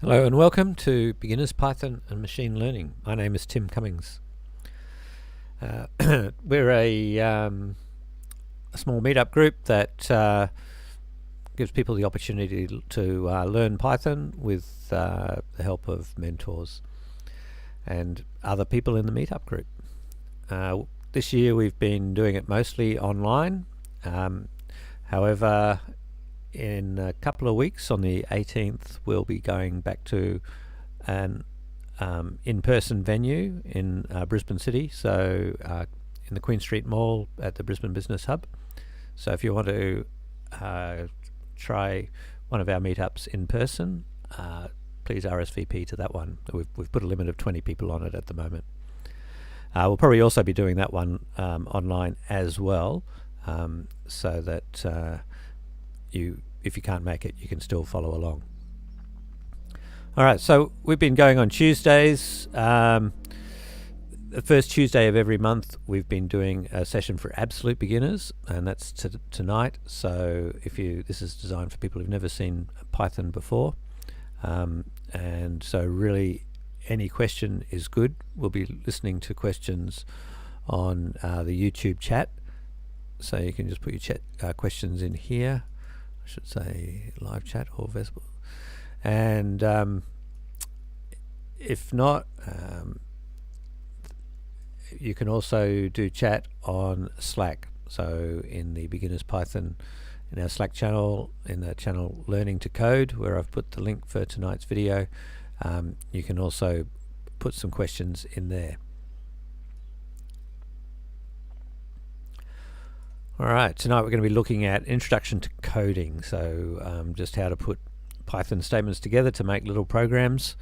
Hello and welcome to Beginners Python and Machine Learning. My name is Tim Cummings. We're a small meetup group that gives people the opportunity to learn Python with the help of mentors and other people in the meetup group. This year we've been doing it mostly online. However, in a couple of weeks, on the 18th, we'll be going back to an in-person venue in Brisbane City, so in the Queen Street Mall at the Brisbane Business Hub. So if you want to try one of our meetups in person, please RSVP to that one. We've put a limit of 20 people on it at the moment. We'll probably also be doing that one online as well, so that if you can't make it, you can still follow along. Alright, so we've been going on Tuesdays. The first Tuesday of every month we've been doing a session for absolute beginners, and that's tonight. So this is designed for people who've never seen Python before, and so really any question is good. We'll be listening to questions on the YouTube chat, so you can just put your chat questions in here. I should say live chat or visible, and if not, you can also do chat on Slack. So in the Beginners Python, in our Slack channel, in the channel Learning to Code, where I've put the link for tonight's video, you can also put some questions in there. Alright, tonight we're going to be looking at Introduction to Coding, so just how to put Python statements together to make little programs,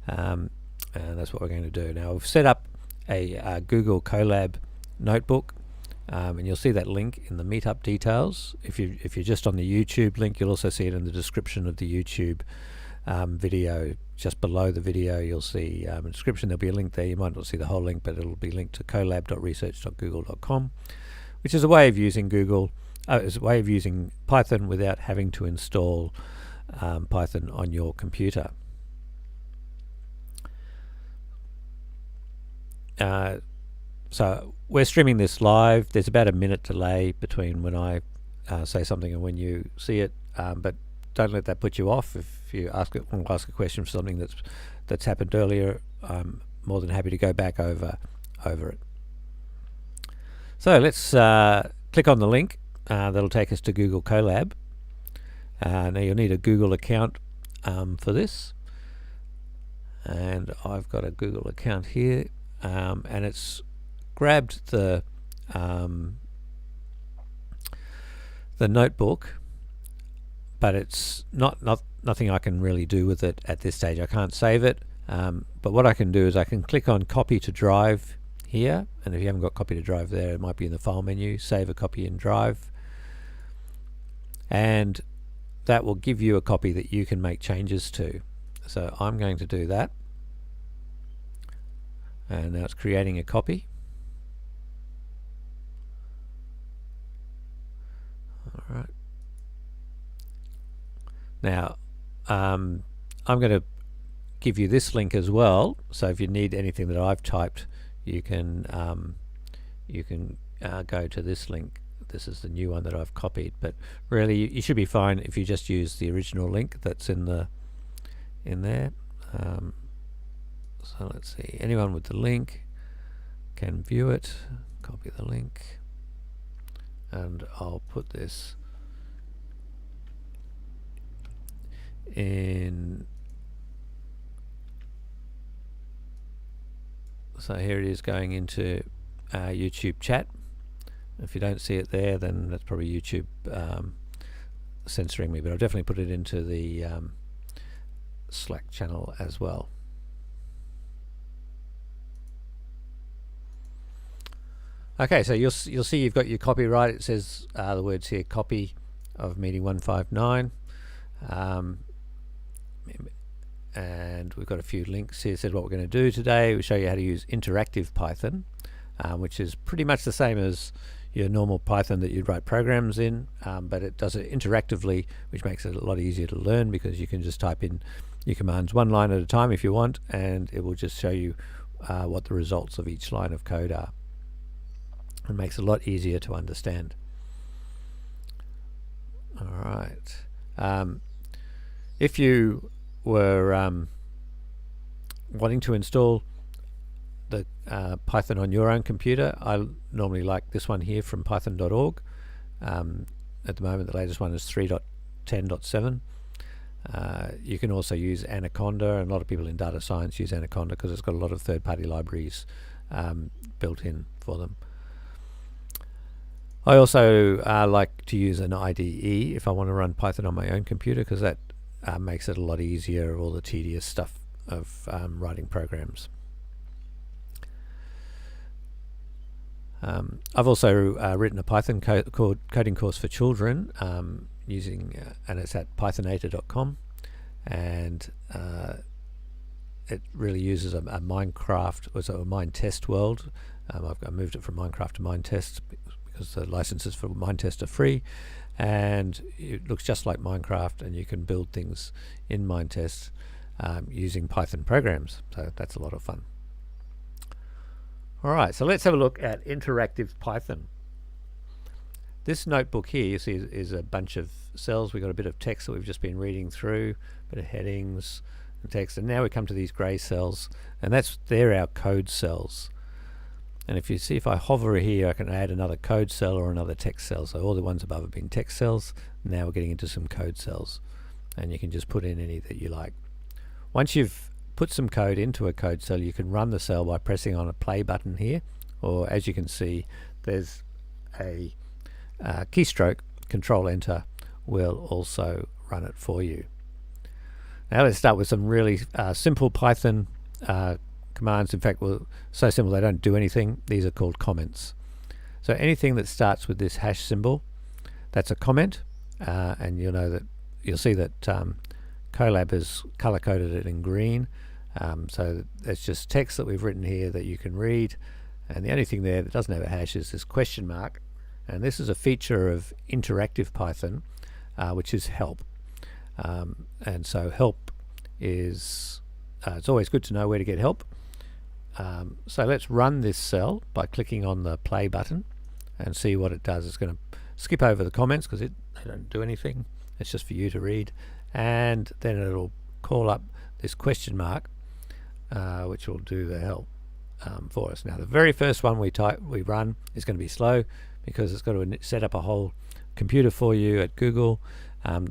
and that's what we're going to do. Now we've set up a Google Colab notebook, and you'll see that link in the meetup details. If you're just on the YouTube link, you'll also see it in the description of the YouTube video. Just below the video you'll see a description. There'll be a link there. You might not see the whole link, but it'll be linked to colab.research.google.com. which is a way of using is a way of using Python without having to install Python on your computer. So we're streaming this live. There's about a minute delay between when I say something and when you see it, but don't let that put you off. If you want to ask a question for something that's happened earlier, I'm more than happy to go back over it. So let's click on the link. That'll take us to Google Colab. Now you'll need a Google account for this, and I've got a Google account here, and it's grabbed the notebook, but it's nothing I can really do with it at this stage. I can't save it, but what I can do is I can click on Copy to Drive here, and if you haven't got Copy to Drive there, it might be in the File menu. Save a copy in Drive, and that will give you a copy that you can make changes to. So I'm going to do that, and now it's creating a copy. Alright, now I'm going to give you this link as well, so if you need anything that I've typed, you can go to this link. This is the new one that I've copied, but really you should be fine if you just use the original link that's in there. So let's see, anyone with the link can view it. Copy the link, and I'll put this in. So here it is going into YouTube chat. If you don't see it there, then that's probably YouTube censoring me, but I'll definitely put it into the Slack channel as well. Okay, so you'll see you've got your copyright. It says the words here, copy of meeting 159. And we've got a few links here. It says what we're going to do today. We'll show you how to use interactive Python, which is pretty much the same as your normal Python that you'd write programs in, but it does it interactively, which makes it a lot easier to learn, because you can just type in your commands one line at a time if you want, and it will just show you what the results of each line of code are. It makes it a lot easier to understand. All right. If you were wanting to install the Python on your own computer, I normally like this one here from python.org. At the moment, the latest one is 3.10.7. You can also use Anaconda, and a lot of people in data science use Anaconda because it's got a lot of third-party libraries built in for them. I also like to use an IDE if I want to run Python on my own computer, because that makes it a lot easier, all the tedious stuff of writing programs. I've also written a Python coding course for children using, and it's at pythonator.com, and it really uses a Minecraft, or so a Minetest world. I moved it from Minecraft to Minetest because the licenses for Minetest are free, and it looks just like Minecraft, and you can build things in Minetest using Python programs, so that's a lot of fun. Alright, so let's have a look at interactive Python. This notebook here, you see, is a bunch of cells. We've got a bit of text that we've just been reading through, a bit of headings and text, and now we come to these grey cells, and they're our code cells. And if you see, if I hover here, I can add another code cell or another text cell. So all the ones above have been text cells. Now we're getting into some code cells, and you can just put in any that you like. Once you've put some code into a code cell, you can run the cell by pressing on a play button here, or as you can see, there's a keystroke. Control Enter will also run it for you. Now let's start with some really simple Python commands. In fact, well, so simple they don't do anything. These are called comments. So anything that starts with this hash symbol, that's a comment, and you'll see that Collab has color coded it in green. So it's just text that we've written here that you can read, and the only thing there that doesn't have a hash is this question mark, and this is a feature of interactive Python, which is help. And so help is it's always good to know where to get help. So let's run this cell by clicking on the play button and see what it does. It's going to skip over the comments because they don't do anything. It's just for you to read, and then it'll call up this question mark, which will do the help for us. Now the very first one we run is going to be slow because it's got to set up a whole computer for you at Google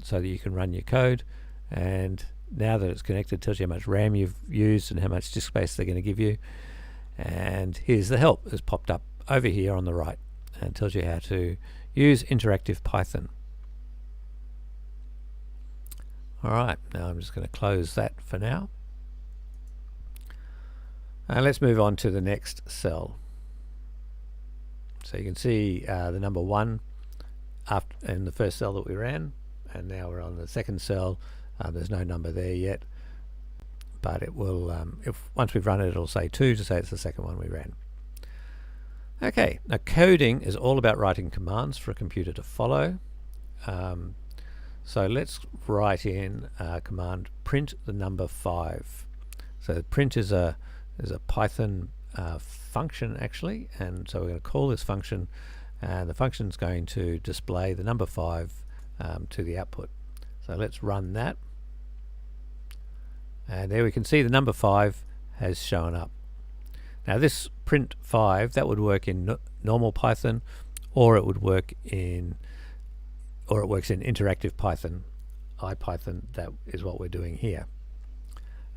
so that you can run your code. And now that it's connected, it tells you how much RAM you've used and how much disk space they're going to give you. And here's the help that's popped up over here on the right, and it tells you how to use interactive Python. Alright, now I'm just going to close that for now. And let's move on to the next cell. So you can see the number 1 in the first cell that we ran, and now we're on the second cell. There's no number there yet, but it will, once we've run it, it'll say 2 to say it's the second one we ran. Okay, now coding is all about writing commands for a computer to follow. So let's write in a command print the number 5. So print is a Python function actually, and so we're going to call this function, and the function is going to display the number 5 to the output. So let's run that, and there we can see the number 5 has shown up. Now this print 5, that would work in normal Python, or it would work in, or it works in interactive Python, IPython. That is what we're doing here.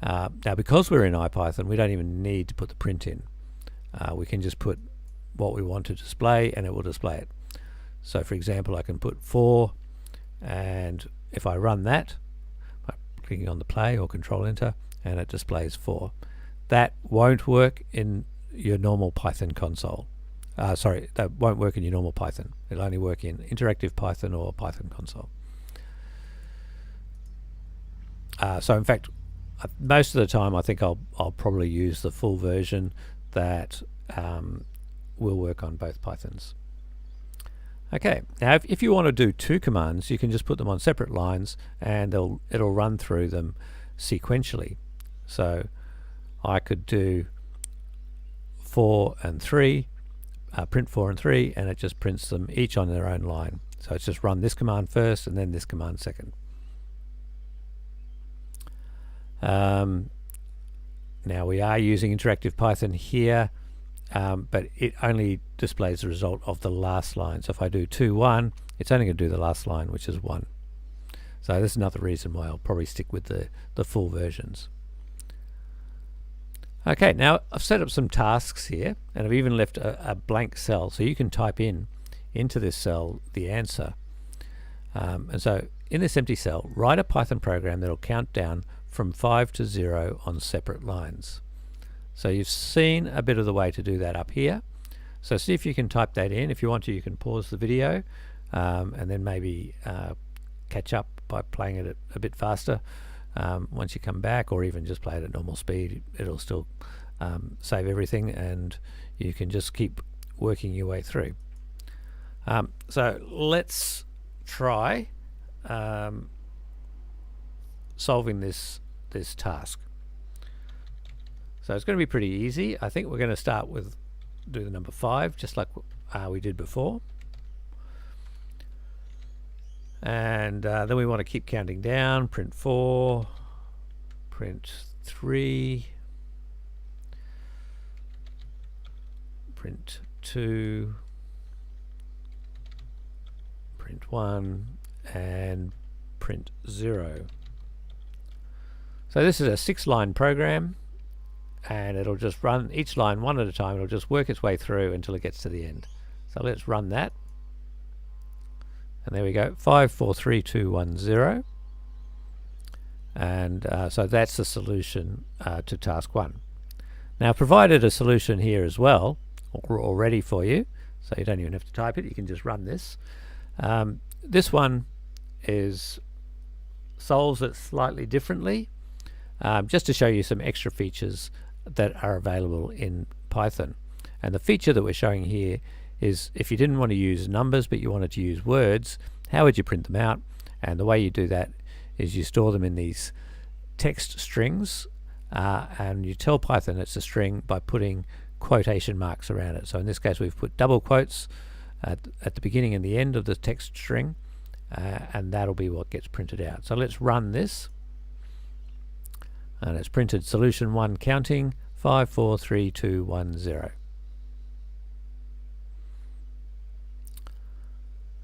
Now because we're in IPython, we don't even need to put the print in. We can just put what we want to display, and it will display it. So for example, I can put 4, and if I run that by clicking on the play or Control Enter, and it displays 4. That won't work in your normal Python console. Sorry, that won't work in your normal Python. It'll only work in interactive Python or Python console. So in fact, most of the time I think I'll probably use the full version that will work on both Pythons. Okay, now if you want to do two commands, you can just put them on separate lines and it'll run through them sequentially. So I could do 4 and 3, print 4 and 3, and it just prints them each on their own line. So it's just run this command first and then this command second. Now we are using interactive Python here, but it only displays the result of the last line. So if I do 2, 1, it's only going to do the last line, which is 1. So this is another reason why I'll probably stick with the full versions. Okay, now I've set up some tasks here, and I've even left a blank cell, so you can type into this cell the answer. And so in this empty cell, write a Python program that'll count down from 5 to 0 on separate lines. So you've seen a bit of the way to do that up here. So see if you can type that in. If you want to, you can pause the video and then maybe catch up by playing it a bit faster once you come back, or even just play it at normal speed. It'll still save everything and you can just keep working your way through. So let's try solving this task. So it's going to be pretty easy. I think we're going to start with do the number 5, just like we did before. And then we want to keep counting down. Print 4, print 3, print 2, print 1, and print 0. So this is a 6-line program, and it'll just run each line one at a time. It'll just work its way through until it gets to the end. So let's run that. And there we go, 5, 4, 3, 2, 1, 0. And so that's the solution to task 1. Now, I've provided a solution here as well, already for you, so you don't even have to type it. You can just run this. This one solves it slightly differently, just to show you some extra features that are available in Python. And the feature that we're showing here is if you didn't want to use numbers but you wanted to use words, how would you print them out? And the way you do that is you store them in these text strings, and you tell Python it's a string by putting quotation marks around it. So in this case we've put double quotes at the beginning and the end of the text string, and that'll be what gets printed out. So let's run this, and it's printed solution 1 counting 5, 4, 3, 2, 1, 0.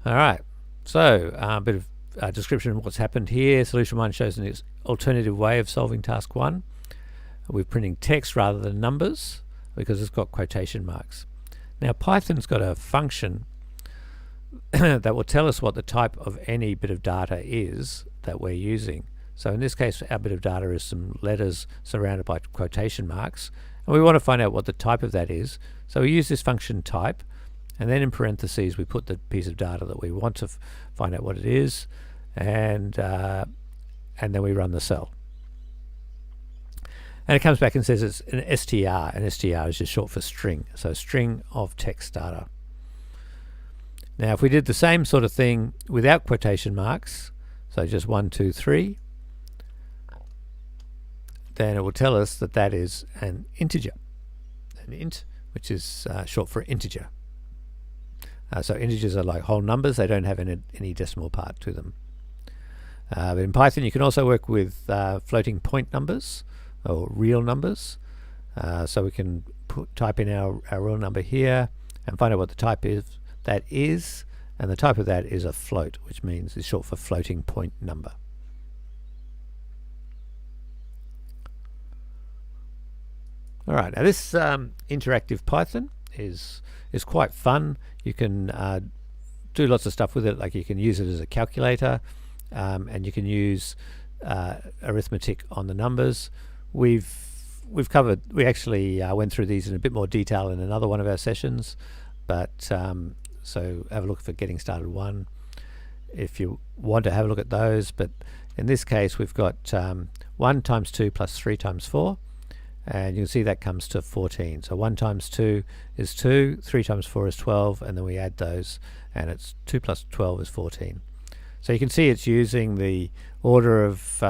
Alright, so a bit of description of what's happened here. Solution 1 shows an alternative way of solving task 1. We're printing text rather than numbers because it's got quotation marks. Now Python's got a function that will tell us what the type of any bit of data is that we're using. So in this case our bit of data is some letters surrounded by quotation marks, and we want to find out what the type of that is. So we use this function type, and then in parentheses we put the piece of data that we want to find out what it is, and then we run the cell. And it comes back and says it's an str, and str is just short for string, so string of text data. Now if we did the same sort of thing without quotation marks, so just 1, 2, 3, then it will tell us that that is an integer, an int, which is short for integer. So integers are like whole numbers, they don't have any decimal part to them. But in Python you can also work with floating point numbers or real numbers. So we can type in our real number here and find out what the type is. That is, and the type of that is a float, which means it's short for floating point number. Alright, now this interactive Python is quite fun. You can do lots of stuff with it, like you can use it as a calculator, and you can use arithmetic on the numbers. We actually went through these in a bit more detail in another one of our sessions, but so have a look for Getting Started 1 if you want to have a look at those. But in this case we've got 1 times 2 plus 3 times 4, and you can see that comes to 14. So 1 times 2 is 2, 3 times 4 is 12, and then we add those, and it's 2 plus 12 is 14. So you can see it's using the order of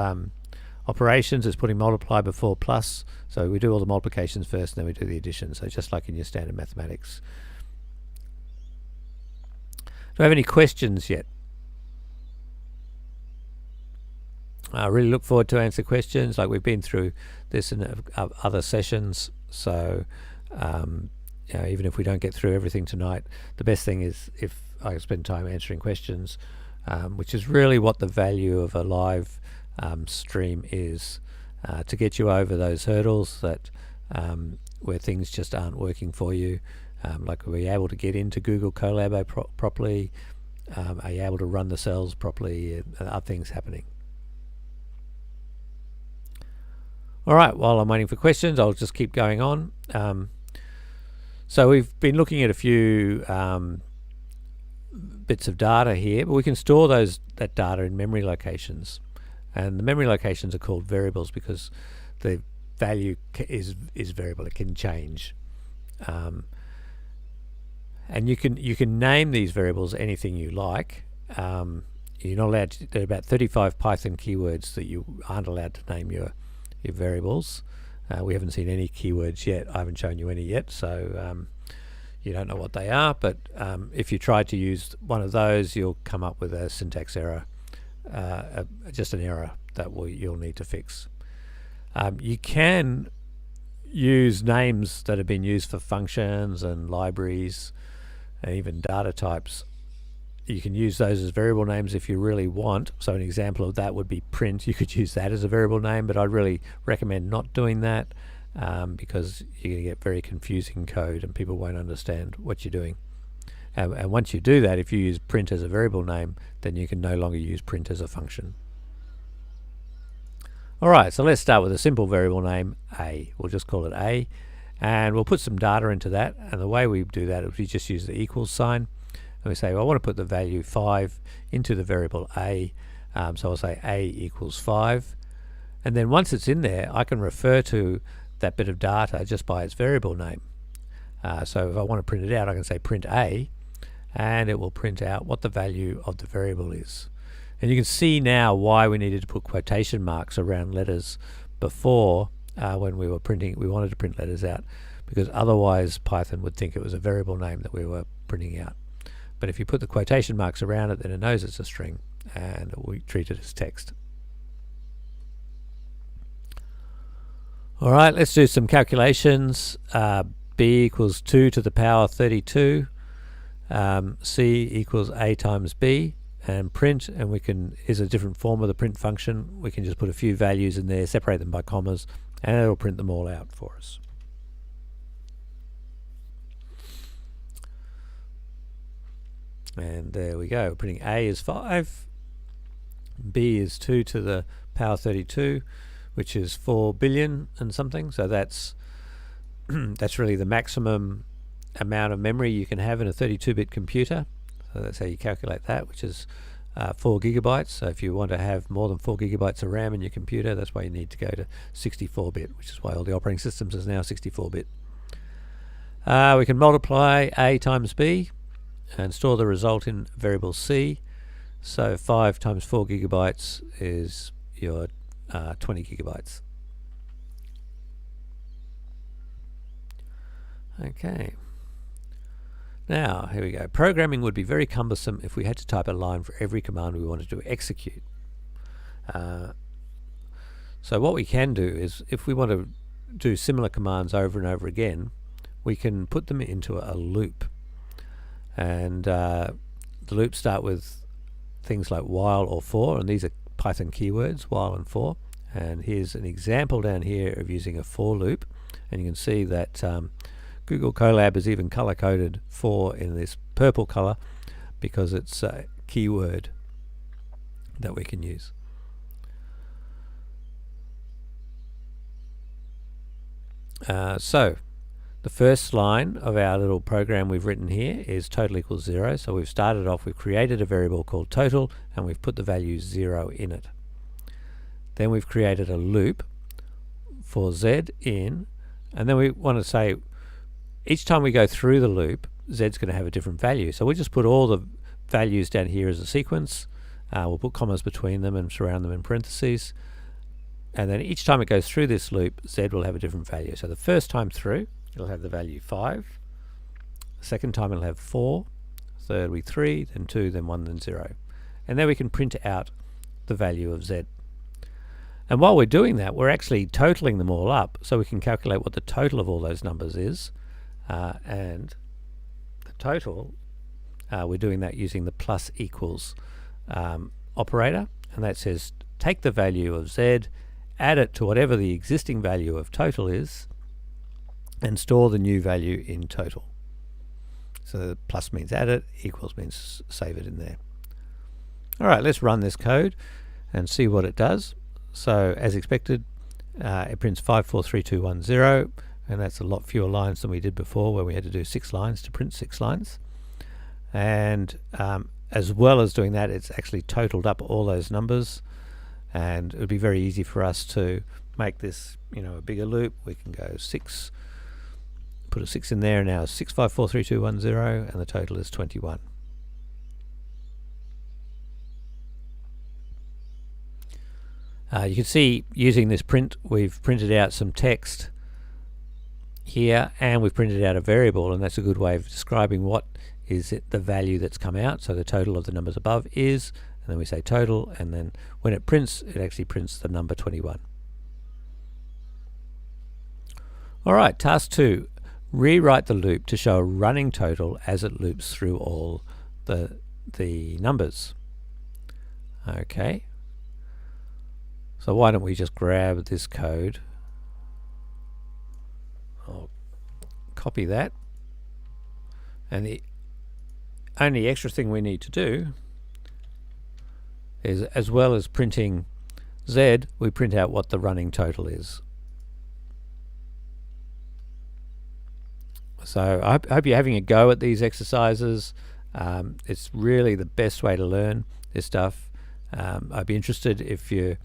operations. It's putting multiply before plus. So we do all the multiplications first, and then we do the addition. So just like in your standard mathematics. Do I have any questions yet? I really look forward to answer questions. Like, we've been through this in other sessions, so even if we don't get through everything tonight, the best thing is if I spend time answering questions, which is really what the value of a live stream is, to get you over those hurdles that where things just aren't working for you. Like, are you able to get into Google Colab properly? Are you able to run the cells properly? Are things happening? All right, while I'm waiting for questions, I'll just keep going on. So we've been looking at a few bits of data here, but we can store that data in memory locations. And the memory locations are called variables because the value is variable. It can change. And you can name these variables anything you like. You're not allowed to. There are about 35 Python keywords that you aren't allowed to name your variables. We haven't seen any keywords yet. I haven't shown you any yet, so you don't know what they are. But if you try to use one of those, you'll come up with a syntax error, just an error that you'll need to fix. You can use names that have been used for functions and libraries and even data types. You can use those as variable names if you really want. So an example of that would be print. You could use that as a variable name, but I'd really recommend not doing that because you're going to get very confusing code and people won't understand what you're doing. And once you do that, if you use print as a variable name, then you can no longer use print as a function. All right, so let's start with a simple variable name, A. We'll just call it A, and we'll put some data into that. And the way we do that is we just use the equals sign. And we say, well, I want to put the value 5 into the variable A. So I'll say A equals 5. And then once it's in there, I can refer to that bit of data just by its variable name. So if I want to print it out, I can say print A, and it will print out what the value of the variable is. And you can see now why we needed to put quotation marks around letters before when we were printing. We wanted to print letters out because otherwise Python would think it was a variable name that we were printing out. But if you put the quotation marks around it, then it knows it's a string, and we treat it as text. All right, let's do some calculations. B equals 2 to the power 32. C equals A times B, and print, and we can, is a different form of the print function. We can just put a few values in there, separate them by commas, and it'll print them all out for us. And there we go. Printing A is 5, B is 2 to the power 32, which is 4 billion and something. So that's that's really the maximum amount of memory you can have in a 32-bit computer. So that's how you calculate that, which is 4 gigabytes. So if you want to have more than 4 gigabytes of RAM in your computer, that's why you need to go to 64-bit, which is why all the operating systems is now 64-bit. We can multiply A times B and store the result in variable C. So 5 times 4 gigabytes is your 20 gigabytes. Okay. Now, here we go. Programming would be very cumbersome if we had to type a line for every command we wanted to execute. So what we can do is, if we want to do similar commands over and over again, we can put them into a loop. And the loops start with things like while or for, and these are Python keywords, while and for. And here's an example down here of using a for loop, and you can see that Google Colab is even color-coded for in this purple color because it's a keyword that we can use. So the first line of our little program we've written here is total equals 0. So we've started off, we've created a variable called total, and we've put the value 0 in it. Then we've created a loop for z in, and then we want to say each time we go through the loop, z's going to have a different value. So we'll just put all the values down here as a sequence. We'll put commas between them and surround them in parentheses. And then each time it goes through this loop, z will have a different value. So the first time through, it'll have the value 5. The second time it'll have 4. Third will be 3, then 2, then 1, then 0. And then we can print out the value of z. And while we're doing that, we're actually totaling them all up, so we can calculate what the total of all those numbers is. And the total, we're doing that using the plus equals operator, and that says take the value of z, add it to whatever the existing value of total is, and store the new value in total. So the plus means add it, equals means save it in there. Alright, let's run this code and see what it does. So as expected, it prints 543210, and that's a lot fewer lines than we did before, where we had to do 6 lines to print 6 lines. And as well as doing that, it's actually totaled up all those numbers, and it would be very easy for us to make this, a bigger loop. We can go 6, put a 6 in there, and now 65432210, and the total is 21. You can see using this print, we've printed out some text here, and we've printed out a variable, and that's a good way of describing what is the value that's come out. So the total of the numbers above is, and then we say total, and then when it prints, it actually prints the number 21. Alright, task 2. Rewrite the loop to show a running total as it loops through all the numbers. Okay. So why don't we just grab this code, I'll copy that, and the only extra thing we need to do is, as well as printing z, we print out what the running total is. So I hope you're having a go at these exercises. It's really the best way to learn this stuff. I'd be interested if you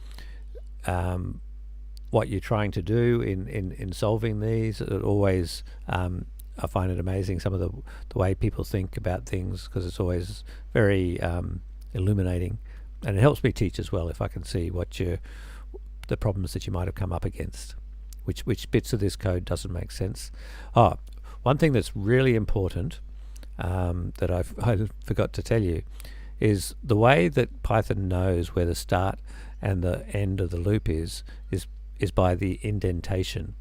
what you're trying to do in solving these. It always I find it amazing some of the way people think about things, because it's always very illuminating, and it helps me teach as well if I can see what the problems that you might have come up against, which bits of this code doesn't make sense. One thing that's really important that I forgot to tell you is the way that Python knows where the start and the end of the loop is by the indentation.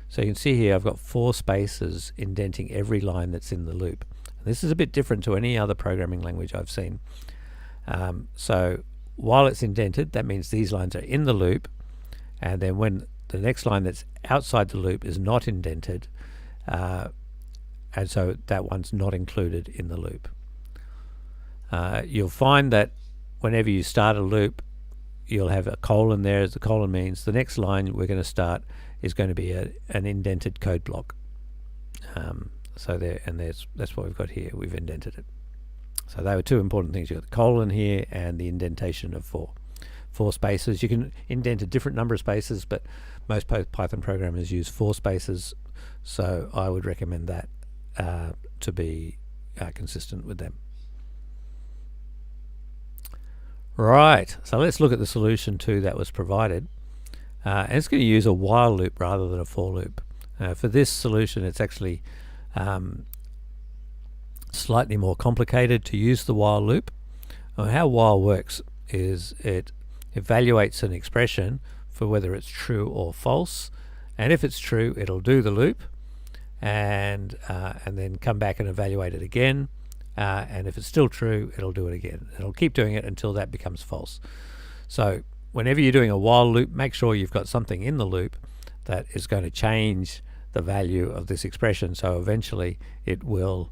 So you can see here I've got 4 spaces indenting every line that's in the loop. And this is a bit different to any other programming language I've seen. So while it's indented, that means these lines are in the loop, and then when the next line that's outside the loop is not indented, and so that one's not included in the loop. You'll find that whenever you start a loop, you'll have a colon there. As the colon means the next line we're going to start is going to be an indented code block. So that's what we've got here. We've indented it. So they were 2 important things. You've got the colon here and the indentation of 4 spaces. You can indent a different number of spaces, but most Python programmers use 4 spaces. So I would recommend that to be consistent with them. Right, so let's look at the solution that was provided. And it's going to use a while loop rather than a for loop. For this solution, it's actually slightly more complicated to use the while loop. How while works is it evaluates an expression for whether it's true or false, and if it's true, it'll do the loop, and then come back and evaluate it again. And if it's still true, it'll do it again. It'll keep doing it until that becomes false. So whenever you're doing a while loop, make sure you've got something in the loop that is going to change the value of this expression. So eventually it will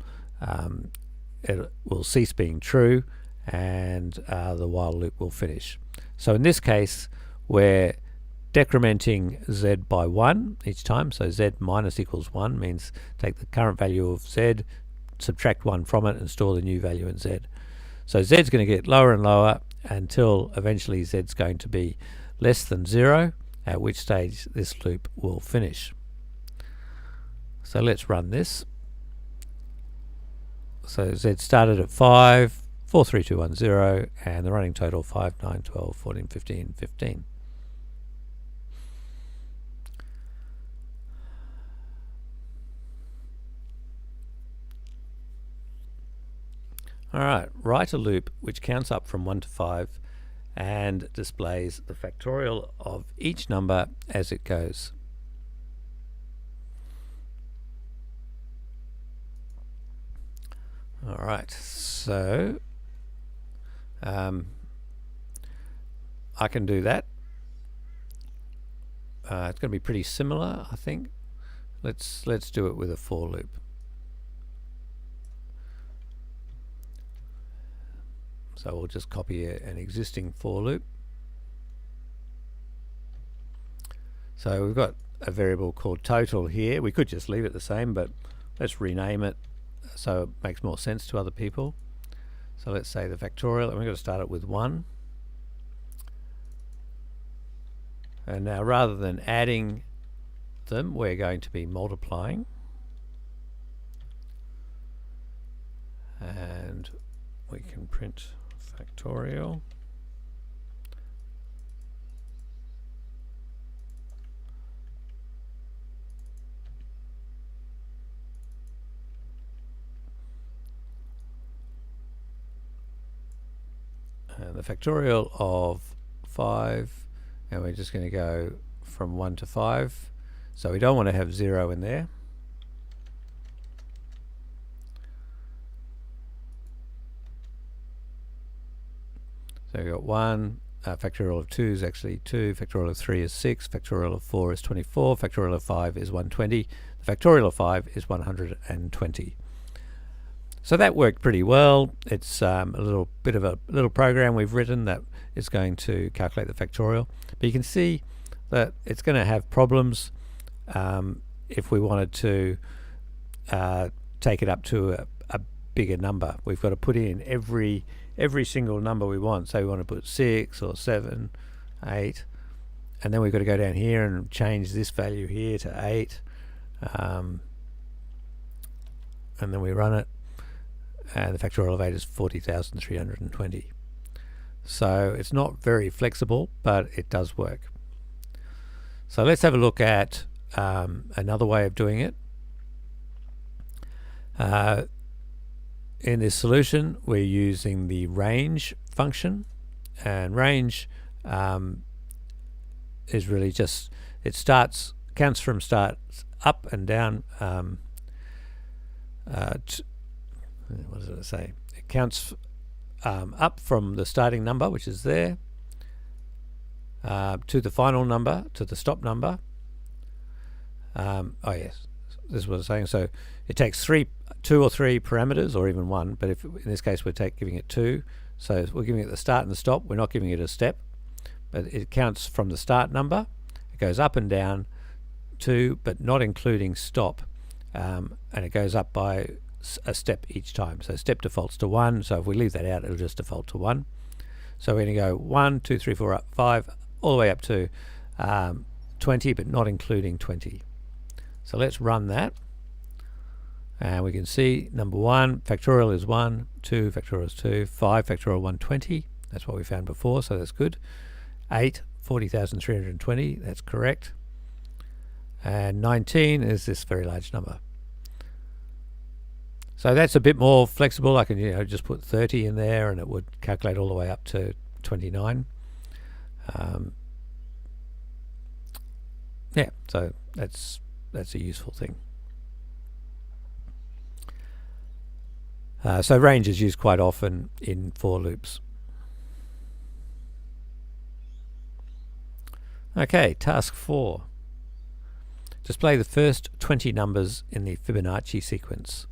cease being true, and the while loop will finish. So in this case, we're decrementing z by 1 each time. So z minus equals 1 means take the current value of z, subtract 1 from it, and store the new value in z. So z is going to get lower and lower until eventually z is going to be less than 0, at which stage this loop will finish. So let's run this. So Z started at 5, 4, 3, 2, 1, 0, and the running total 5, 9, 12, 14, 15, 15. Alright, write a loop which counts up from 1 to 5 and displays the factorial of each number as it goes. Alright, so I can do that. It's going to be pretty similar, I think. Let's do it with a for loop. So we'll just copy an existing for loop. So we've got a variable called total here. We could just leave it the same, but let's rename it so it makes more sense to other people. So let's say the factorial, and we're going to start it with 1. And now rather than adding them, we're going to be multiplying. And we can print factorial. And the factorial of 5, and we're just going to go from 1 to 5. So we don't want to have 0 in there. So we've got 1, factorial of 2 is actually 2, factorial of 3 is 6, factorial of 4 is 24, factorial of 5 is 120, the factorial of 5 is 120. So that worked pretty well. It's a little bit of a little program we've written that is going to calculate the factorial. But you can see that it's going to have problems if we wanted to take it up to a bigger number. We've got to put in every single number we want. So we want to put 6 or 7, 8, and then we've got to go down here and change this value here to 8, and then we run it, and the factorial of 8 is 40,320. So it's not very flexible, but it does work. So let's have a look at another way of doing it. In this solution, we're using the range function, and range is really just, it counts from start up and down. What does it say? It counts up from the starting number, which is there, to the final number, to the stop number. Oh yes, this is what it's saying. So it takes 2 or 3 parameters, or even 1, but if in this case we're giving it 2, so we're giving it the start and the stop. We're not giving it a step, but it counts from the start number. It goes up and down to, but not including stop, and it goes up by a step each time. So step defaults to 1, so if we leave that out, it'll just default to 1. So we're going to go 1, 2, 3, 4, up 5, all the way up to 20, but not including 20. So let's run that, and we can see number 1 factorial is 1, 2 factorial is 2, 5 factorial 120, that's what we found before, so that's good. 8 40,320, that's correct, and 19 is this very large number. So that's a bit more flexible. I can just put 30 in there and it would calculate all the way up to 29. Yeah, so that's a useful thing. So range is used quite often in for loops. Okay, task 4. Display the first 20 numbers in the Fibonacci sequence.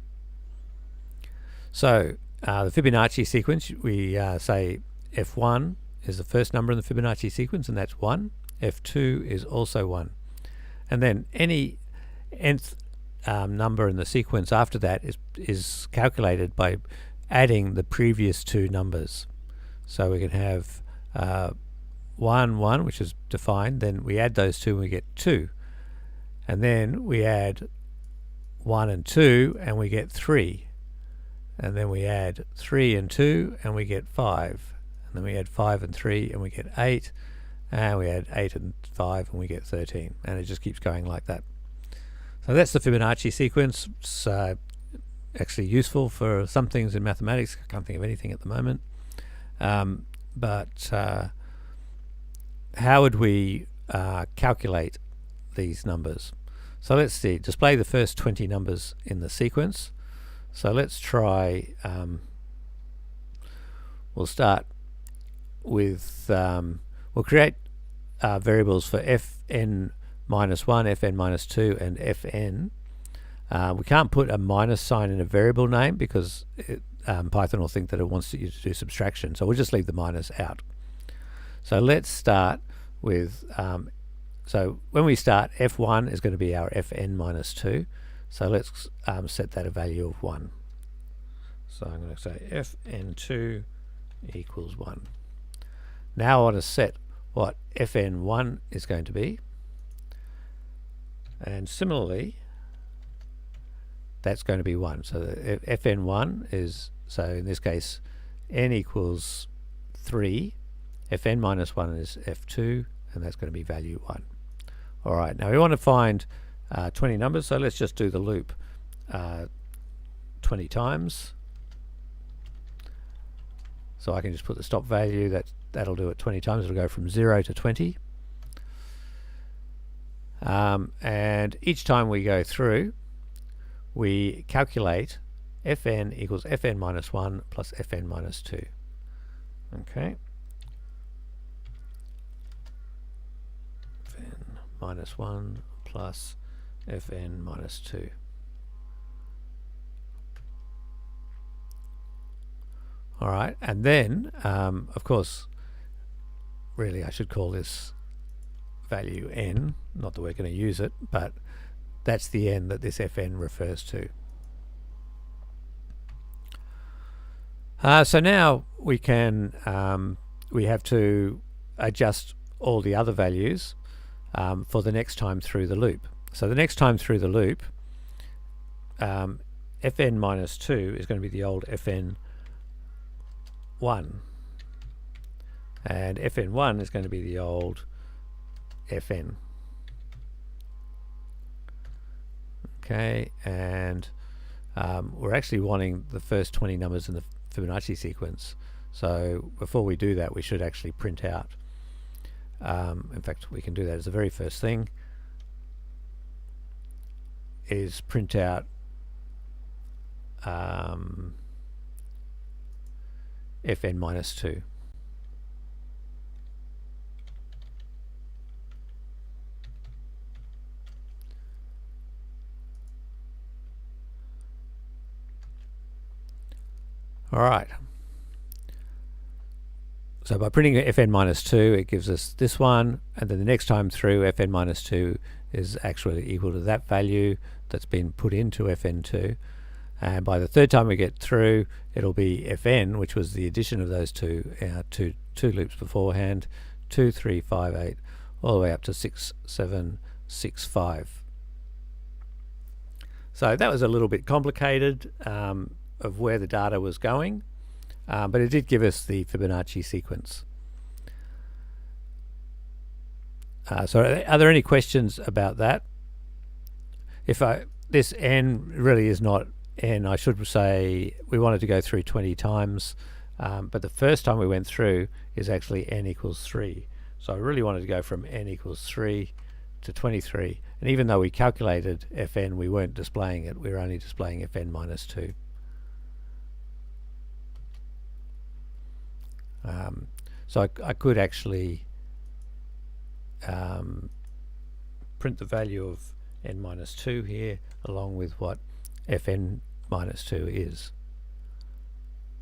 So the Fibonacci sequence, we say F1 is the first number in the Fibonacci sequence, and that's 1. F2 is also 1. And then any nth number in the sequence after that is calculated by adding the previous 2 numbers. So we can have 1, 1, which is defined, then we add those two and we get 2. And then we add 1 and 2 and we get 3. And then we add 3 and 2 and we get 5. And then we add 5 and 3 and we get 8. And we add 8 and 5 and we get 13. And it just keeps going like that. So that's the Fibonacci sequence. It's actually useful for some things in mathematics. I can't think of anything at the moment. But how would we calculate these numbers? So let's see, display the first 20 numbers in the sequence. So let's try, we'll start with, we'll create variables for fn minus 1, fn minus 2, and fn. We can't put a minus sign in a variable name because Python will think that it wants you to do subtraction. So we'll just leave the minus out. So let's start with, so when we start, f1 is going to be our fn minus 2. So let's set that a value of 1. So I'm going to say fn2 equals 1. Now I want to set what fn1 is going to be. And similarly, that's going to be 1. So the fn1 is, so in this case, n equals 3. fn minus 1 is f2, and that's going to be value 1. All right, now we want to find 20 numbers, so let's just do the loop 20 times. So I can just put the stop value, that'll do it 20 times. It'll go from 0 to 20. And each time we go through, we calculate fn equals fn minus 1 plus fn minus 2. Okay. fn minus 1 plus fn minus 2. All right, and then, of course, really I should call this value n, not that we're going to use it, but that's the n that this fn refers to. So now we can, we have to adjust all the other values for the next time through the loop. So the next time through the loop, fn minus 2 is going to be the old fn1, and fn1 is going to be the old fn. Okay, and we're actually wanting the first 20 numbers in the Fibonacci sequence. So before we do that, we should actually print out. In fact, we can do that as the very first thing, is print out fn minus 2. All right. So by printing fn minus 2, it gives us this one, and then the next time through, fn minus 2 is actually equal to that value that's been put into fn2. And by the third time we get through, it'll be fn, which was the addition of those two loops beforehand, 2, 3, 5, 8, all the way up to 6, 7, 6, 5. So that was a little bit complicated of where the data was going, but it did give us the Fibonacci sequence. So are there any questions about that? This n really is not n, I should say we wanted to go through 20 times, but the first time we went through is actually n equals 3. So I really wanted to go from n equals 3 to 23, and even though we calculated fn, we weren't displaying it, we were only displaying fn minus 2. So I could actually print the value of n minus 2 here along with what fn minus 2 is.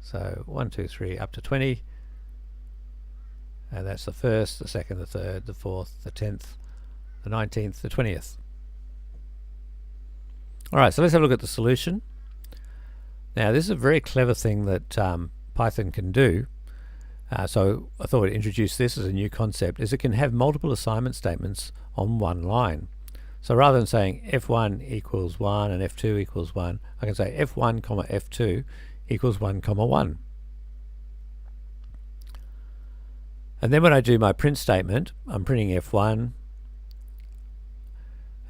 So 1, 2, 3 up to 20, and that's the first, the second, the third, the fourth, the 10th, the 19th, the 20th. Alright, so let's have a look at the solution. Now this is a very clever thing that Python can do. So I thought I'd introduce this as a new concept, is it can have multiple assignment statements on one line. So rather than saying f1 equals 1 and f2 equals 1, I can say f1 comma f2 equals 1 comma 1. And then when I do my print statement, I'm printing f1.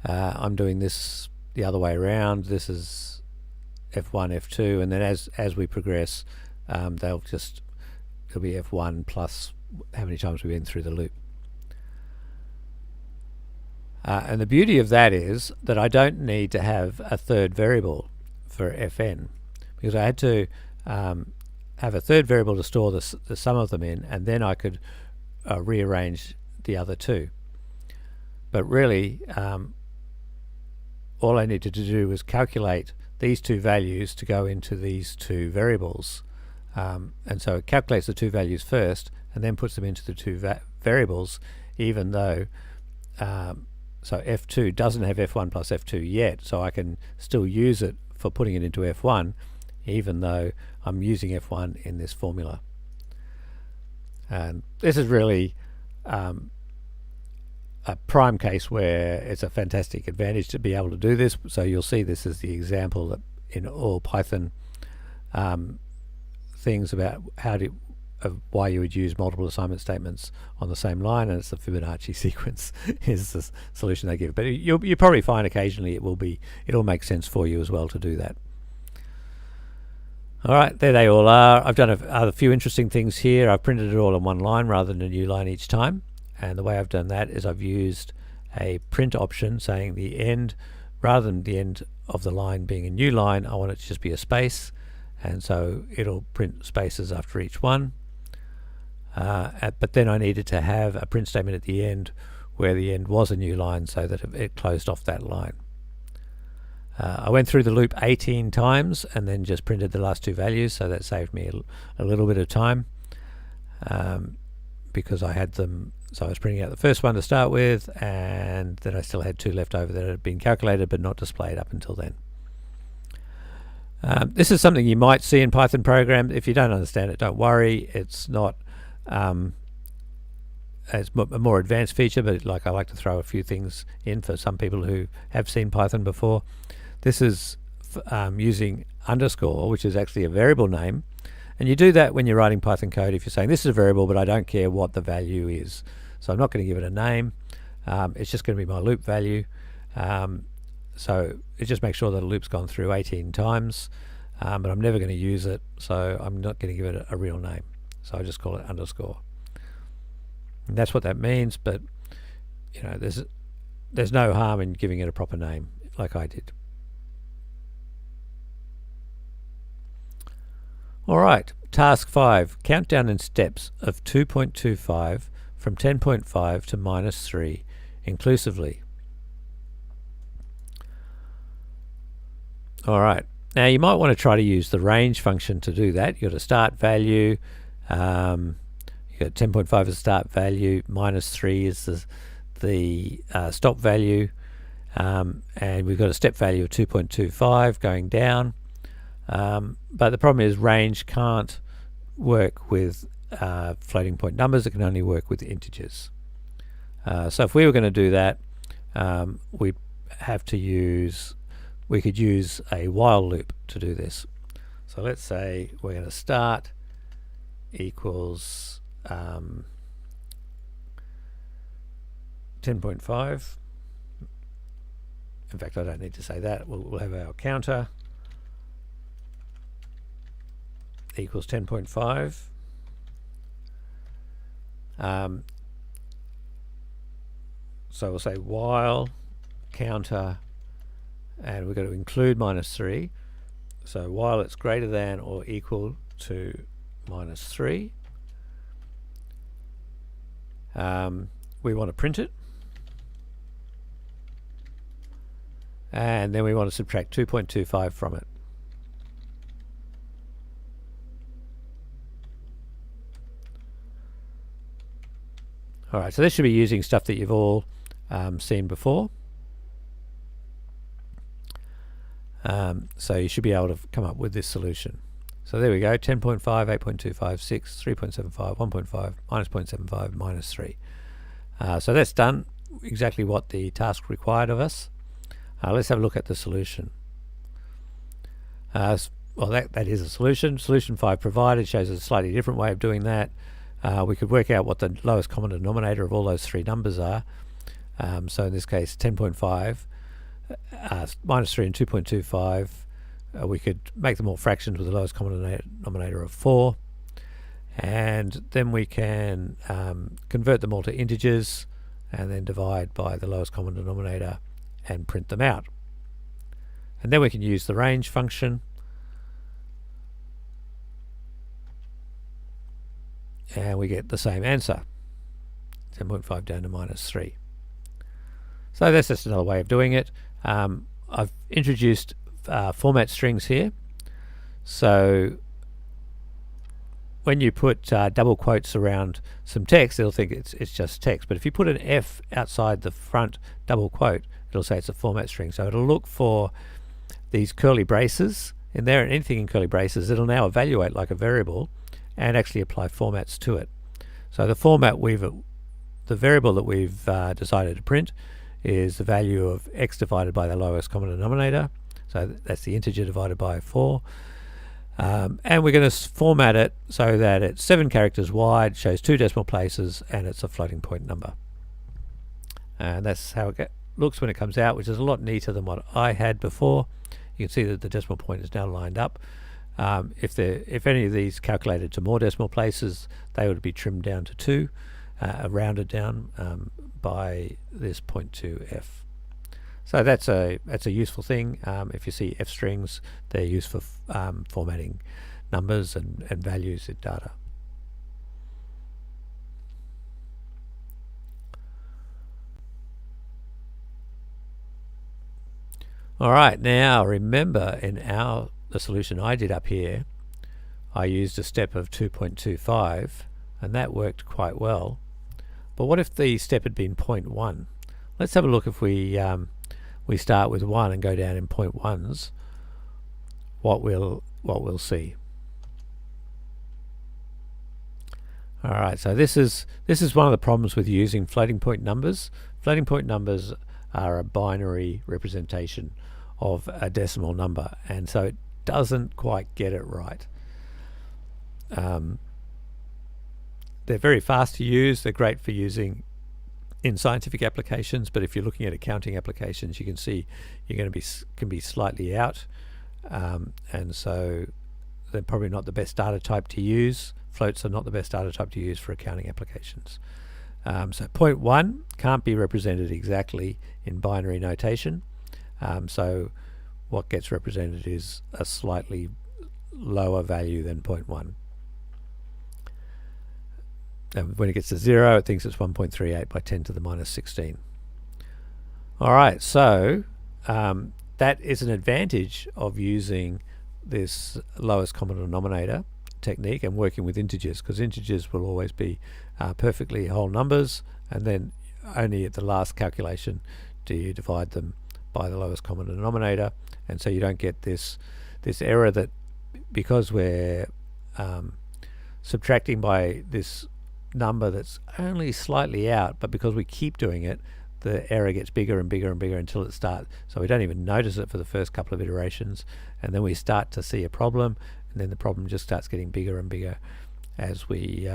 I'm doing this the other way around. This is f1, f2, and then as we progress, it'll be f1 plus how many times we've been through the loop. And the beauty of that is that I don't need to have a third variable for fn, because I had to have a third variable to store the sum of them in, and then I could rearrange the other two. But really, all I needed to do was calculate these two values to go into these two variables. And so it calculates the two values first and then puts them into the two variables, even though so f2 doesn't have f1 plus f2 yet, so I can still use it for putting it into f1 even though I'm using f1 in this formula. And this is really a prime case where it's a fantastic advantage to be able to do this. So you'll see this is the example that in all Python things about why you would use multiple assignment statements on the same line, and it's the Fibonacci sequence is the solution they give. But you'll probably find occasionally it'll make sense for you as well to do that. All right, there they all are. I've done a few interesting things here. I've printed it all on one line rather than a new line each time. And the way I've done that is I've used a print option saying the end, rather than the end of the line being a new line, I want it to just be a space. And so it'll print spaces after each one. But then I needed to have a print statement at the end where the end was a new line so that it closed off that line. I went through the loop 18 times and then just printed the last two values, so that saved me a little bit of time because I had them. So I was printing out the first one to start with, and then I still had two left over that had been calculated but not displayed up until then. This is something you might see in Python programs. If you don't understand it, don't worry. It's not it's a more advanced feature, but I like to throw a few things in for some people who have seen Python before. This is using underscore, which is actually a variable name. And you do that when you're writing Python code if you're saying this is a variable, but I don't care what the value is. So I'm not going to give it a name. It's just going to be my loop value. So it just makes sure that a loop's gone through 18 times, but I'm never going to use it, so I'm not going to give it a real name. So I just call it underscore. And that's what that means, but there's no harm in giving it a proper name like I did. All right, task 5, countdown in steps of 2.25 from 10.5 to -3 inclusively. All right, now you might want to try to use the range function to do that. You've got a start value, you've got 10.5 as a start value, -3 is the stop value, and we've got a step value of 2.25 going down. But the problem is range can't work with floating point numbers. It can only work with integers. So if we were going to do that, we could use a while loop to do this. So let's say we're going to start equals 10.5. In fact, I don't need to say that. We'll have our counter equals 10.5. So we'll say while counter, and we've got to include -3. So while it's greater than or equal to -3, we want to print it, and then we want to subtract 2.25 from it. All right, so this should be using stuff that you've all seen before. So you should be able to come up with this solution. So there we go, 10.5, 8.25, 6, 3.75, 1.5, minus 0.75, minus 3. So that's done exactly what the task required of us. Let's have a look at the solution. Well, that is a solution. Solution 5 provided shows a slightly different way of doing that. We could work out what the lowest common denominator of all those three numbers are. So in this case, 10.5, minus 3 and 2.25. We could make them all fractions with the lowest common denominator of 4. And then we can convert them all to integers and then divide by the lowest common denominator and print them out. And then we can use the range function. And we get the same answer, 10.5 down to minus 3. So that's just another way of doing it. I've introduced format strings here. So when you put double quotes around some text, it'll think it's just text. But if you put an F outside the front double quote, it'll say it's a format string. So it'll look for these curly braces in there, and anything in curly braces, it'll now evaluate like a variable and actually apply formats to it. So the format the variable that we've decided to print is the value of x divided by the lowest common denominator. So that's the integer divided by 4. And we're going to format it so that it's 7 characters wide, shows 2 decimal places, and it's a floating point number. And that's how it looks when it comes out, which is a lot neater than what I had before. You can see that the decimal point is now lined up. If any of these calculated to more decimal places, they would be trimmed down to 2, rounded down by this 0.2f. So that's a useful thing. If you see F strings, they're used for formatting numbers and values in data. All right, now remember in the solution I did up here, I used a step of 2.25, and that worked quite well. But what if the step had been 0.1? Let's have a look if we start with 1 and go down in 0.1s, what we'll see. All right, so this is one of the problems with using floating point numbers. Floating point numbers are a binary representation of a decimal number, and so it doesn't quite get it right. They're very fast to use. They're great for using in scientific applications, but if you're looking at accounting applications, you can see you're going to can be slightly out, and so they're probably not the best data type to use. Floats are not the best data type to use for accounting applications. So 0.1 can't be represented exactly in binary notation. So what gets represented is a slightly lower value than 0.1. And when it gets to 0, it thinks it's 1.38 by 10 to the minus 16. All right, so that is an advantage of using this lowest common denominator technique and working with integers, because integers will always be perfectly whole numbers, and then only at the last calculation do you divide them by the lowest common denominator, and so you don't get this error that because we're subtracting by this number that's only slightly out, but because we keep doing it, the error gets bigger and bigger and bigger until it starts. So we don't even notice it for the first couple of iterations, and then we start to see a problem, and then the problem just starts getting bigger and bigger as we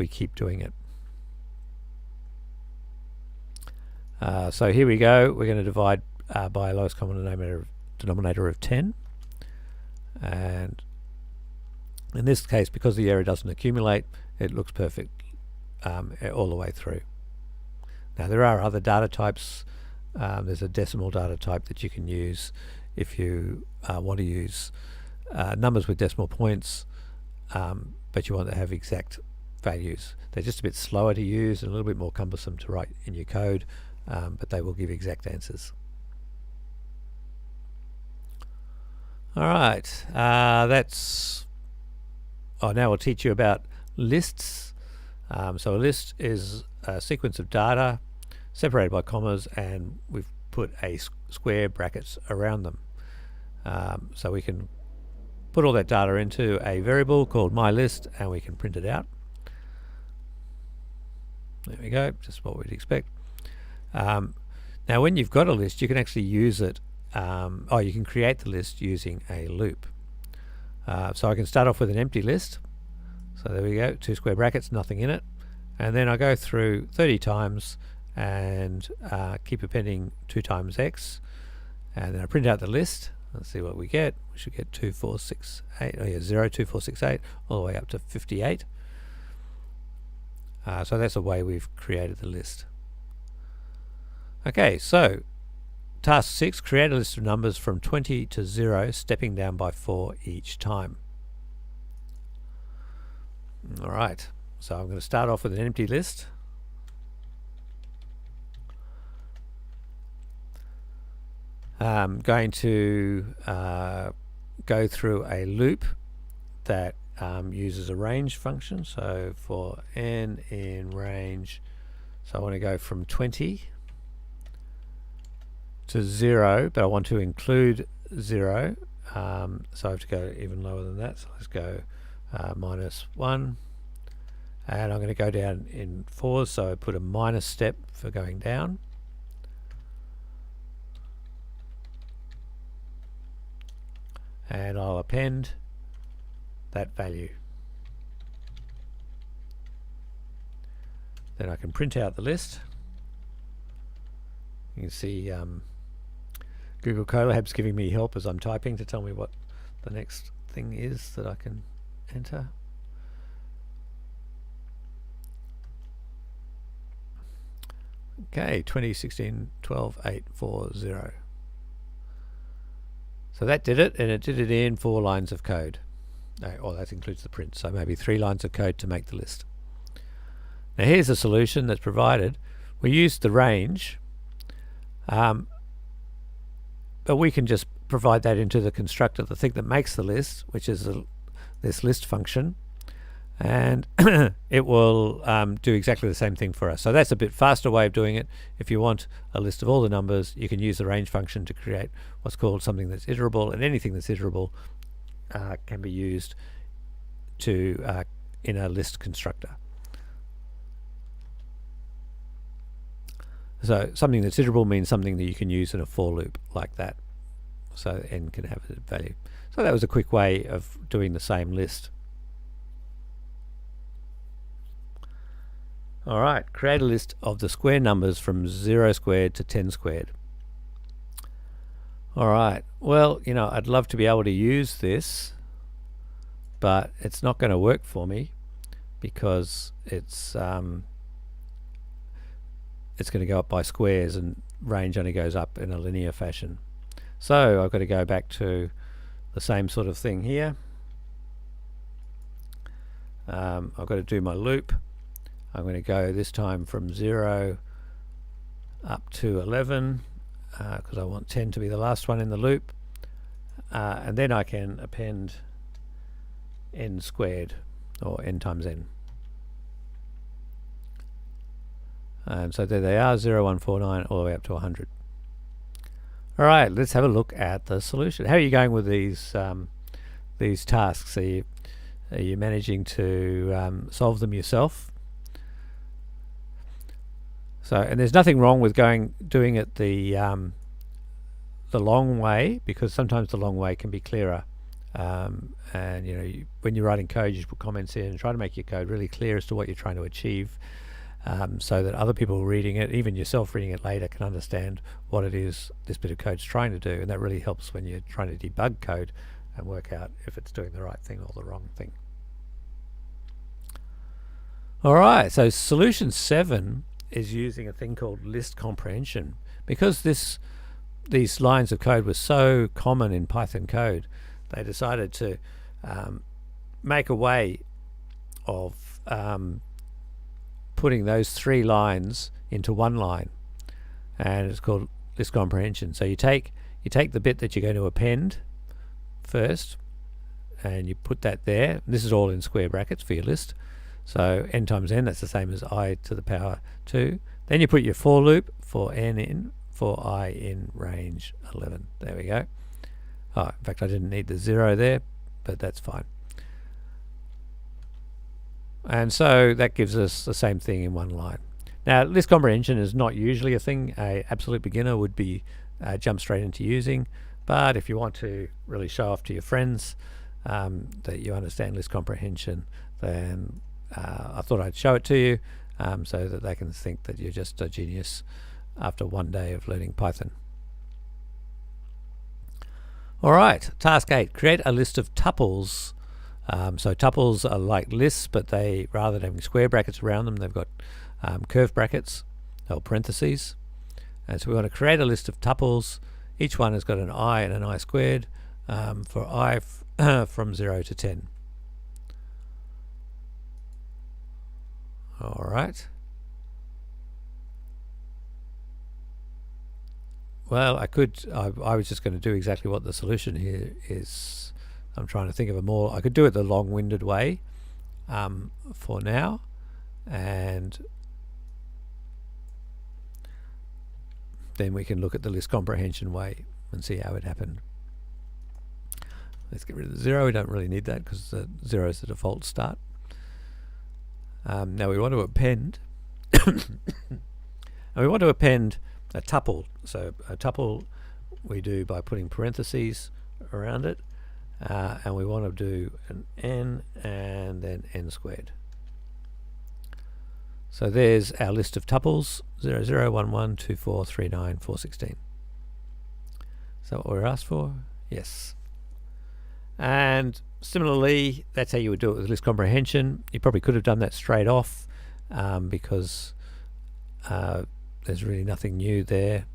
keep doing it. So here we go. We're going to divide by lowest common denominator of 10, and in this case, because the error doesn't accumulate, it looks perfect all the way through. Now there are other data types. There's a decimal data type that you can use if you want to use numbers with decimal points, but you want to have exact values. They're just a bit slower to use and a little bit more cumbersome to write in your code, but they will give exact answers. All right, now we'll teach you about lists. So a list is a sequence of data separated by commas, and we've put a square brackets around them. So we can put all that data into a variable called myList, and we can print it out. There we go, just what we'd expect. Now when you've got a list, you can actually use it, you can create the list using a loop. So I can start off with an empty list. So there we go, 2 square brackets, nothing in it. And then I go through 30 times and keep appending 2 times x. And then I print out the list. Let's see what we get. We should get 2, 4, 6, 8. Oh yeah, 0, 2, 4, 6, 8, all the way up to 58. So that's the way we've created the list. Okay, so task 6, create a list of numbers from 20 to 0, stepping down by 4 each time. Alright, so I'm going to start off with an empty list. I'm going to go through a loop that uses a range function. So for n in range, so I want to go from 20 to 0, but I want to include 0. So I have to go even lower than that. So let's go -1. And I'm going to go down in 4s, so I put a minus step for going down. And I'll append that value. Then I can print out the list. You can see Google Collab's giving me help as I'm typing to tell me what the next thing is that I can enter. Okay, 20, 16, 12, 8, 4, 0. So that did it, and it did it in 4 lines of code. Oh, that includes the print, so maybe 3 lines of code to make the list. Now here's a solution that's provided. We used the range, but we can just provide that into the constructor, the thing that makes the list, which is this list function, and it will do exactly the same thing for us. So that's a bit faster way of doing it. If you want a list of all the numbers, you can use the range function to create what's called something that's iterable, and anything that's iterable can be used to in a list constructor. So something that's iterable means something that you can use in a for loop like that. So n can have a value. So that was a quick way of doing the same list. Alright, create a list of the square numbers from 0 squared to 10 squared. Alright, well, you know, I'd love to be able to use this, but it's not going to work for me because it's going to go up by squares, and range only goes up in a linear fashion. So I've got to go back to the same sort of thing here. I've got to do my loop. I'm going to go this time from 0 up to 11 because I want 10 to be the last one in the loop, and then I can append n squared, or n times n. And so there they are, 0, 1, 4, 9, all the way up to 100. Alright, let's have a look at the solution. How are you going with these tasks? Are you managing to solve them yourself? So, and there's nothing wrong with doing it the long way, because sometimes the long way can be clearer. And you know, when you're writing code, you should put comments in and try to make your code really clear as to what you're trying to achieve, so that other people reading it, even yourself reading it later, can understand what it is this bit of code's trying to do. And that really helps when you're trying to debug code and work out if it's doing the right thing or the wrong thing. Alright, so solution 7 is using a thing called list comprehension. Because these lines of code were so common in Python code, they decided to make a way of putting those 3 lines into 1 line, and it's called list comprehension. So you take the bit that you're going to append first, and you put that there. This is all in square brackets for your list. So n times n, that's the same as I to the power 2. Then you put your for loop for n in, for I in range 11. There we go. Oh, in fact, I didn't need the 0 there, but that's fine. And so that gives us the same thing in one line. Now, list comprehension is not usually a thing a absolute beginner would be jump straight into using, but if you want to really show off to your friends that you understand list comprehension, then I thought I'd show it to you so that they can think that you're just a genius after one day of learning Python. All right, task 8, create a list of tuples. So tuples are like lists, but they, rather than having square brackets around them, they've got curved brackets or parentheses. And so we want to create a list of tuples. Each one has got an I and an I squared for I from 0 to 10. All right. Well, I was just going to do exactly what the solution here is. I'm trying to think of I could do it the long-winded way for now, and then we can look at the list comprehension way and see how it happened. Let's get rid of the 0. We don't really need that because the 0 is the default start. Now we want to append and we want to append a tuple. So a tuple we do by putting parentheses around it, and we want to do an n and then n squared. So there's our list of tuples: 0, 0, 1, 1, 2, 4, 3, 9, 4, 16. Is that what we're asked for? Yes. And similarly, that's how you would do it with list comprehension. You probably could have done that straight off because there's really nothing new there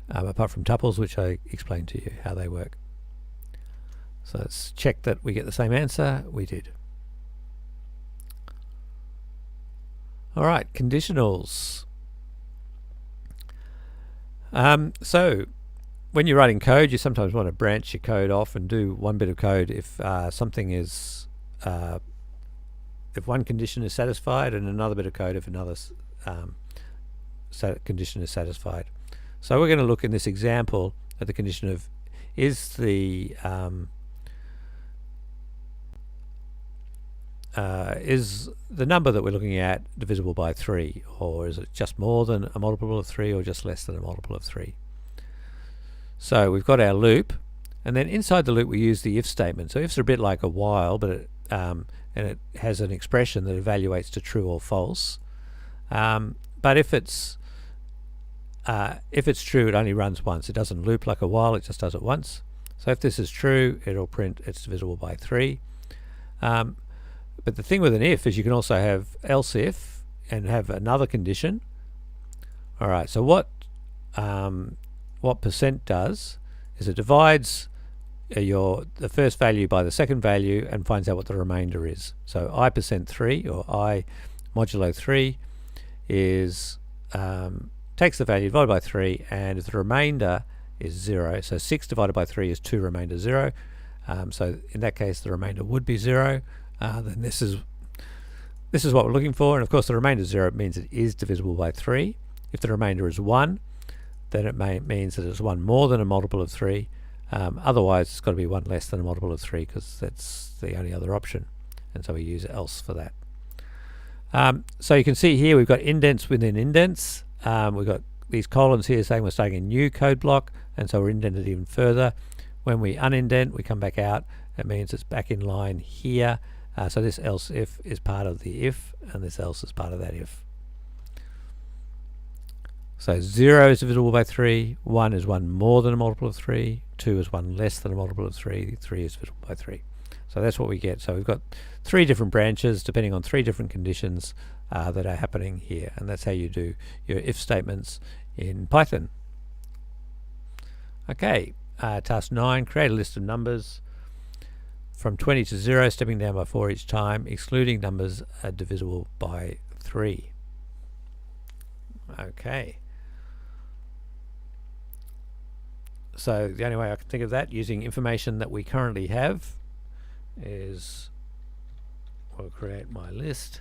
apart from tuples, which I explained to you how they work. So let's check that we get the same answer. We did. All right, conditionals. So when you're writing code, you sometimes want to branch your code off and do one bit of code if something is, if one condition is satisfied, and another bit of code if another condition is satisfied. So we're going to look in this example at the condition of is the number that we're looking at divisible by 3, or is it just more than a multiple of 3 or just less than a multiple of 3? So we've got our loop, and then inside the loop we use the if statement. So ifs are a bit like a while, but it, and it has an expression that evaluates to true or false. But if it's true, it only runs once. It doesn't loop like a while, it just does it once. So if this is true, it'll print it's divisible by 3. But the thing with an if is you can also have else if and have another condition. All right, so what percent does is it divides the first value by the second value and finds out what the remainder is. So I percent 3, or I modulo 3, is takes the value divided by 3, and if the remainder is 0, so 6 divided by 3 is 2, remainder 0. So in that case the remainder would be 0. Then this is what we're looking for, and of course the remainder 0 means it is divisible by 3. If the remainder is 1, then it means that it's 1 more than a multiple of 3. Otherwise it's got to be 1 less than a multiple of 3, because that's the only other option, and so we use else for that. So you can see here we've got indents within indents. We've got these colons here saying we're starting a new code block, and so we're indented even further. When we unindent, we come back out. It means it's back in line here. So this else if is part of the if, and this else is part of that if. So 0 is divisible by 3, 1 is 1 more than a multiple of 3, 2 is 1 less than a multiple of 3, 3 is divisible by 3. So that's what we get. So we've got 3 different branches depending on 3 different conditions that are happening here, and that's how you do your if statements in Python. Okay, task 9, create a list of numbers from 20 to 0, stepping down by 4 each time, excluding numbers divisible by 3. Okay. So the only way I can think of that, using information that we currently have, is we'll create my list.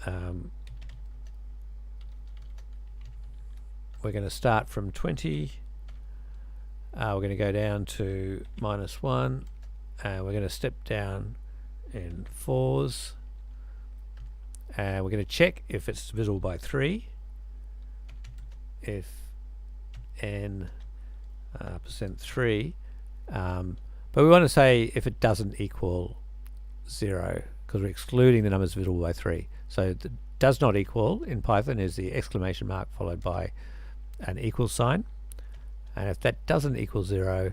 We're going to start from 20 we're going to go down to -1, and we're going to step down in 4s, and we're going to check if it's divisible by 3. If n %3, but we want to say if it doesn't equal 0, because we're excluding the numbers divisible by 3. So the does not equal in Python is the exclamation mark followed by an equal sign, and if that doesn't equal 0,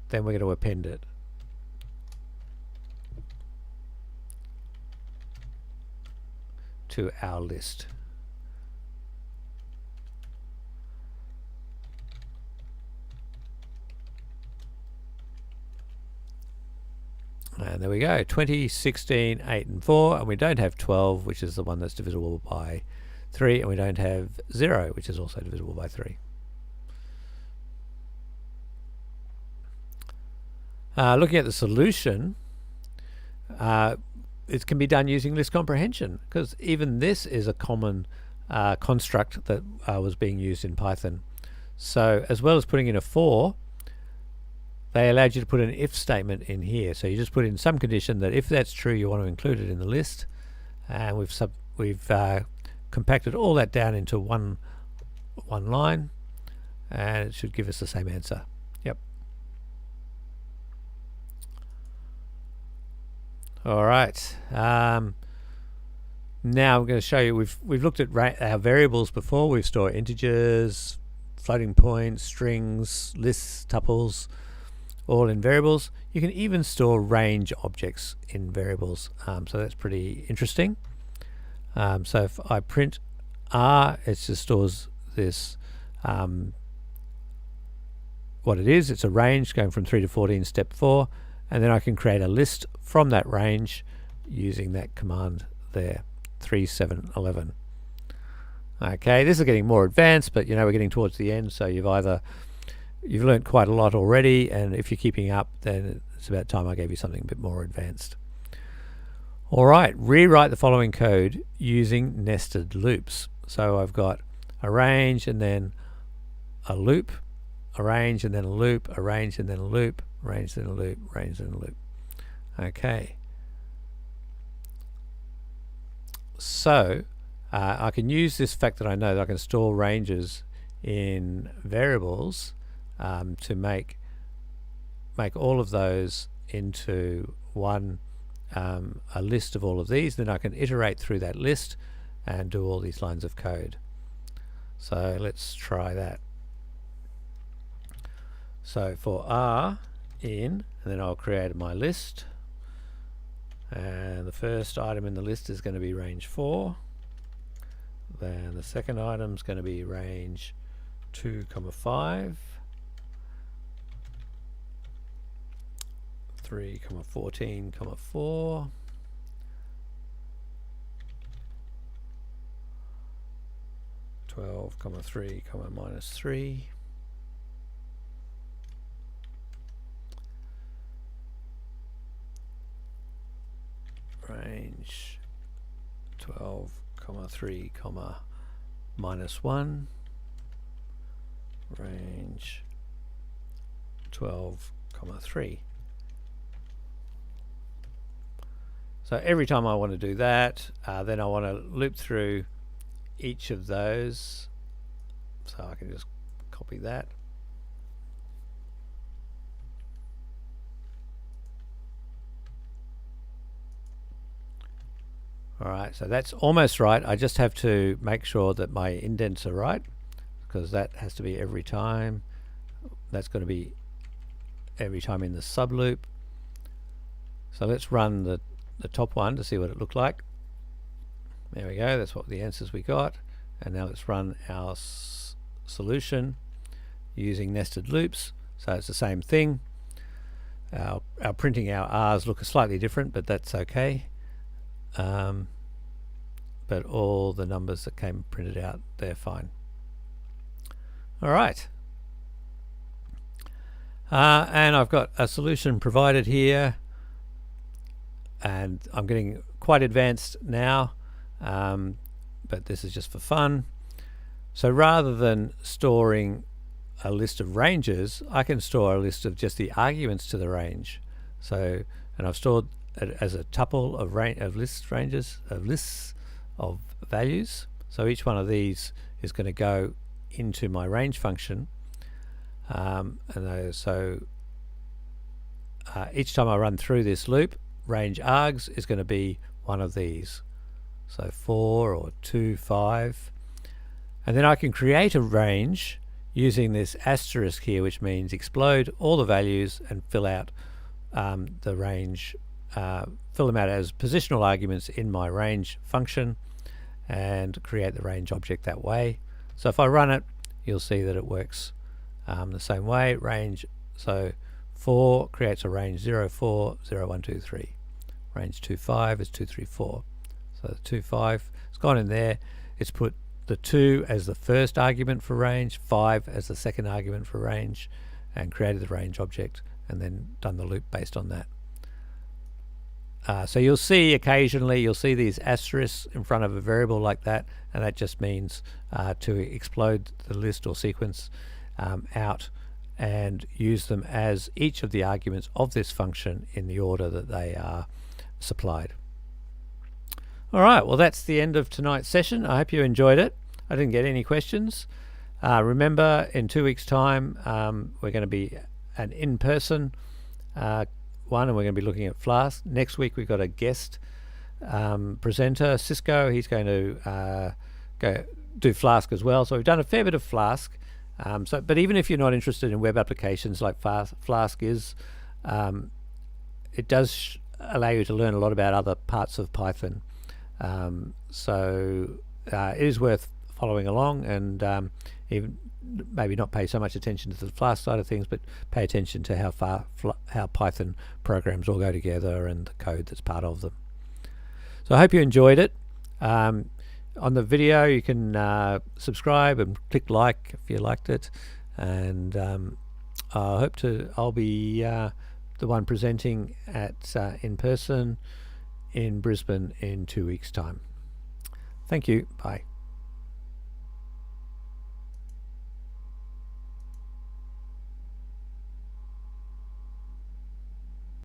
then we're going to append it. To our list. And there we go, 20, 16, 8 and 4, and we don't have 12, which is the one that's divisible by 3, and we don't have 0, which is also divisible by 3. Looking at the solution, it can be done using list comprehension, because even this is a common construct that was being used in Python. So as well as putting in a for, they allowed you to put an if statement in here. So you just put in some condition that if that's true, you want to include it in the list, and we've compacted all that down into one line, and it should give us the same answer. Yep. All right. Now I'm going to show you. We've looked at our variables before. We've stored integers, floating points, strings, lists, tuples, all in variables. You can even store range objects in variables, so that's pretty interesting. So if I print R, it just stores this, what it is. It's a range going from 3 to 14, step 4, and then I can create a list from that range using that command there, 3, 7, 11. Okay, this is getting more advanced, but we're getting towards the end, so you've learned quite a lot already, and if you're keeping up, then it's about time I gave you something a bit more advanced. Alright, rewrite the following code using nested loops. So I've got a range and then a loop, a range and then a loop, a range and then a loop, range then a loop, range then a loop. Okay. So I can use this fact that I know that I can store ranges in variables to make all of those into one a list of all of these. Then I can iterate through that list and do all these lines of code. So let's try that. So for R in, and then I'll create my list, and the first item in the list is going to be range 4, then the second item is going to be range 2, 5, 3, 14, 4, 12, 3, -3, range 12, 3, -1, range 12, 3. So every time I want to do that, then I want to loop through each of those. So I can just copy that. Alright, so that's almost right. I just have to make sure that my indents are right, because that has to be every time. That's going to be every time in the sub loop. So let's run the top one to see what it looked like. There we go, that's what the answers we got. And now let's run our solution using nested loops. So it's the same thing. Our printing our R's look slightly different, but that's okay. But all the numbers that came printed out, they're fine. Alright. And I've got a solution provided here, and I'm getting quite advanced now, but this is just for fun. So rather than storing a list of ranges, I can store a list of just the arguments to the range. So, and I've stored it as a tuple of lists of values. So each one of these is going to go into my range function, each time I run through this loop, range args is going to be one of these. So 4 or 2, 5. And then I can create a range using this asterisk here, which means explode all the values and fill out the range, fill them out as positional arguments in my range function and create the range object that way. So if I run it, you'll see that it works the same way. Range, so 4 creates a range 0, 4, 0, 1, 2, 3. Range 2, 5 is 2, 3, 4. So the 2, 5, it's gone in there. It's put the 2 as the first argument for range, 5 as the second argument for range, and created the range object and then done the loop based on that. So you'll see occasionally, you'll see these asterisks in front of a variable like that, and that just means to explode the list or sequence out and use them as each of the arguments of this function in the order that they are supplied. Alright, well that's the end of tonight's session. I hope you enjoyed it. I didn't get any questions. Remember, in 2 weeks' time we're going to be an in-person one, and we're going to be looking at Flask. Next week we've got a guest presenter, Cisco. He's going to go do Flask as well. So we've done a fair bit of Flask. But even if you're not interested in web applications like Flask is, it does allow you to learn a lot about other parts of Python. So it is worth following along, and even maybe not pay so much attention to the Flask side of things, but pay attention to how Python programs all go together and the code that's part of them. So I hope you enjoyed it. On the video you can subscribe and click like if you liked it, and I'll be the one presenting at in person in Brisbane in 2 weeks' time. Thank you. Bye.